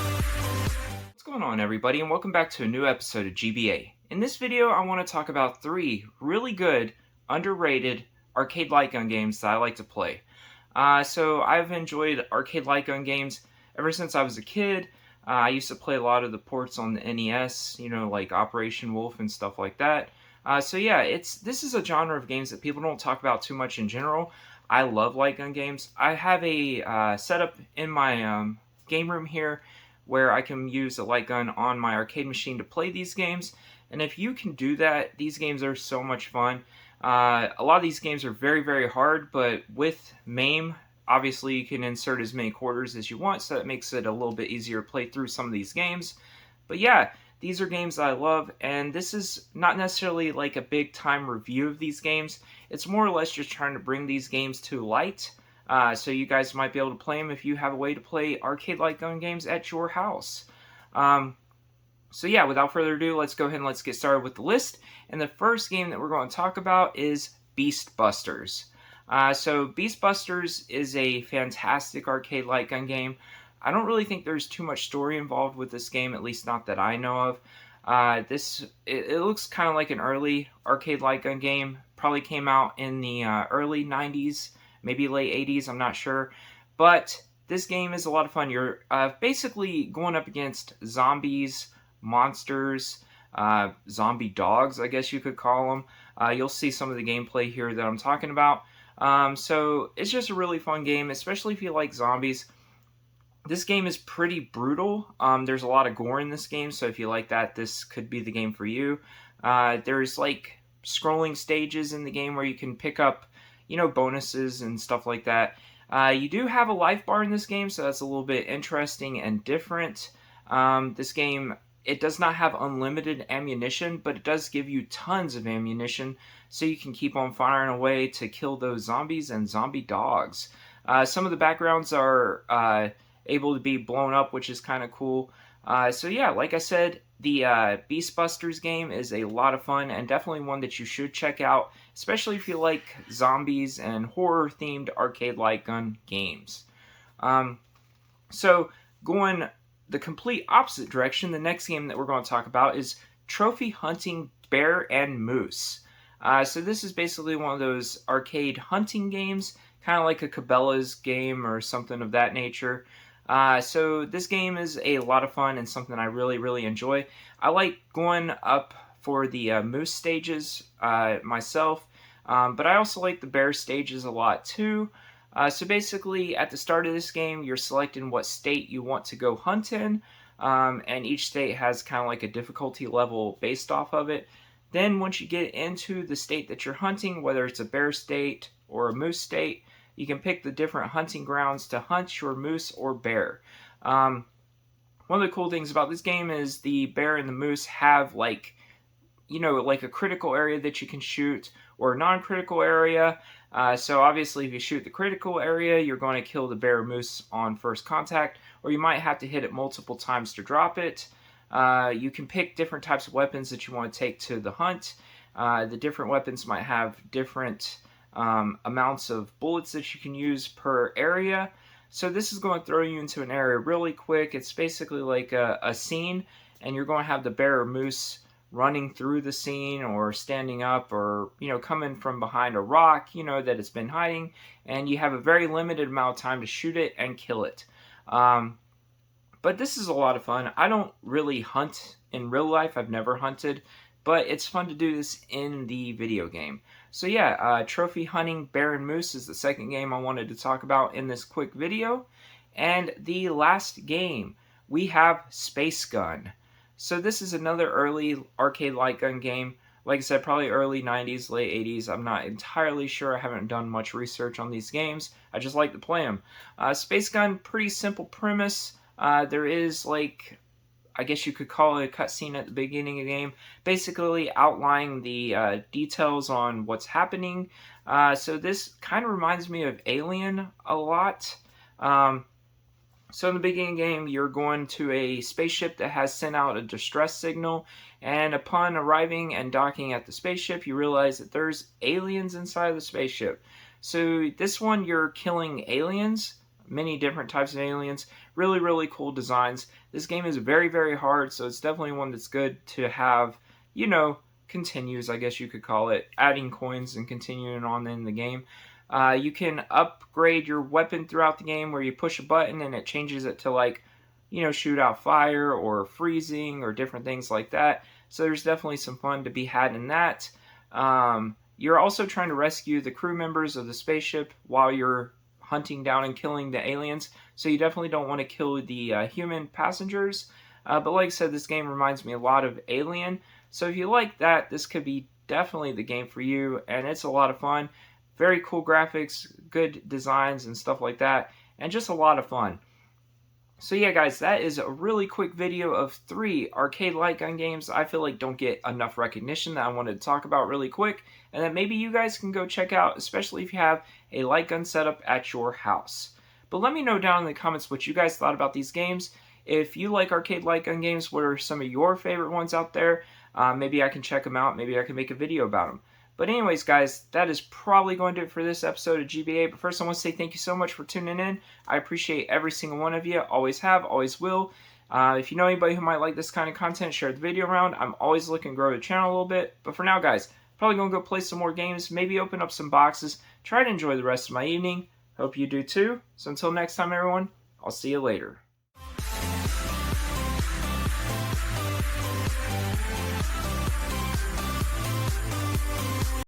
What's going on, everybody, and welcome back to a new episode of GBA. In this video, I want to talk about 3 really good, underrated arcade light gun games that I like to play. So I've enjoyed arcade light gun games ever since I was a kid. I used to play a lot of the ports on the NES, like Operation Wolf and stuff like that. So yeah, this is a genre of games that people don't talk about too much in general. I love light gun games. I have a setup in my game room here where I can use a light gun on my arcade machine to play these games. And if you can do that, these games are so much fun. A lot of these games are very, very hard, but with MAME, obviously you can insert as many quarters as you want, so that makes it a little bit easier to play through some of these games. But yeah, these are games that I love, and this is not necessarily like a big time review of these games. It's more or less just trying to bring these games to light. So you guys might be able to play them if you have a way to play arcade light gun games at your house. So yeah, without further ado, let's go ahead and let's get started with the list. And the first game that we're going to talk about is Beast Busters. So Beast Busters is a fantastic arcade light gun game. I don't really think there's too much story involved with this game, at least not that I know of. It looks kind of like an early arcade light gun game. Probably came out in the early 90s, maybe late 80s, I'm not sure. But this game is a lot of fun. You're basically going up against zombies, monsters, zombie dogs, I guess you could call them. You'll see some of the gameplay here that I'm talking about. So it's just a really fun game, especially if you like zombies. This game is pretty brutal. There's a lot of gore in this game, so if you like that, this could be the game for you. There's like scrolling stages in the game where you can pick up, bonuses and stuff like that. You do have a life bar in this game, so that's a little bit interesting and different. This game, it does not have unlimited ammunition, but it does give you tons of ammunition, so you can keep on firing away to kill those zombies and zombie dogs. Some of the backgrounds are able to be blown up, which is kind of cool. So yeah, like I said, the Beast Busters game is a lot of fun and definitely one that you should check out, especially if you like zombies and horror-themed arcade light gun games. So going the complete opposite direction, the next game that we're going to talk about is Trophy Hunting Bear and Moose. So this is basically one of those arcade hunting games, kind of like a Cabela's game or something of that nature. So this game is a lot of fun and something I really, really enjoy. I like going up for the moose stages myself, but I also like the bear stages a lot too. So basically, at the start of this game, you're selecting what state you want to go hunt in, and each state has kind of like a difficulty level based off of it. Then once you get into the state that you're hunting, whether it's a bear state or a moose state, you can pick the different hunting grounds to hunt your moose or bear. One of the cool things about this game is the bear and the moose have like a critical area that you can shoot or a non-critical area. So obviously if you shoot the critical area, you're going to kill the bear or moose on first contact, or you might have to hit it multiple times to drop it. You can pick different types of weapons that you want to take to the hunt. The different weapons might have different amounts of bullets that you can use per area. So this is going to throw you into an area really quick. It's basically like a scene, and you're going to have the bear or moose running through the scene or standing up or coming from behind a rock that it's been hiding, and you have a very limited amount of time to shoot it and kill it. But this is a lot of fun. I don't really hunt in real life. I've never hunted, but it's fun to do this in the video game. So yeah, Trophy Hunting Bear and Moose is the second game I wanted to talk about in this quick video. And the last game, we have Space Gun. So this is another early arcade light gun game. Like I said, probably early 90s, late 80s. I'm not entirely sure. I haven't done much research on these games. I just like to play them. Space Gun, pretty simple premise. There is I guess you could call it a cutscene at the beginning of the game, basically outlining the details on what's happening. So this kind of reminds me of Alien a lot. So in the beginning of the game, you're going to a spaceship that has sent out a distress signal, and upon arriving and docking at the spaceship, you realize that there's aliens inside of the spaceship. So this one, you're killing aliens, many different types of aliens. Really, really cool designs. This game is very, very hard, so it's definitely one that's good to have, you know, continues, I guess you could call it, adding coins and continuing on in the game. You can upgrade your weapon throughout the game where you push a button and it changes it to, like, you know, shoot out fire or freezing or different things like that. So there's definitely some fun to be had in that. You're also trying to rescue the crew members of the spaceship while you're hunting down and killing the aliens. So you definitely don't want to kill the human passengers. But like I said, this game reminds me a lot of Alien. So if you like that, this could be definitely the game for you. And it's a lot of fun. Very cool graphics, good designs and stuff like that. And just a lot of fun. So yeah, guys, that is a really quick video of 3 arcade light gun games I feel like don't get enough recognition that I wanted to talk about really quick, and that maybe you guys can go check out, especially if you have a light gun setup at your house. But let me know down in the comments what you guys thought about these games. If you like arcade light gun games, what are some of your favorite ones out there? Maybe I can check them out. Maybe I can make a video about them. But anyways, guys, that is probably going to do it for this episode of GBA. But first, I want to say thank you so much for tuning in. I appreciate every single one of you. Always have, always will. If you know anybody who might like this kind of content, share the video around. I'm always looking to grow the channel a little bit. But for now, guys, probably going to go play some more games. Maybe open up some boxes. Try to enjoy the rest of my evening. Hope you do too. So until next time, everyone, I'll see you later.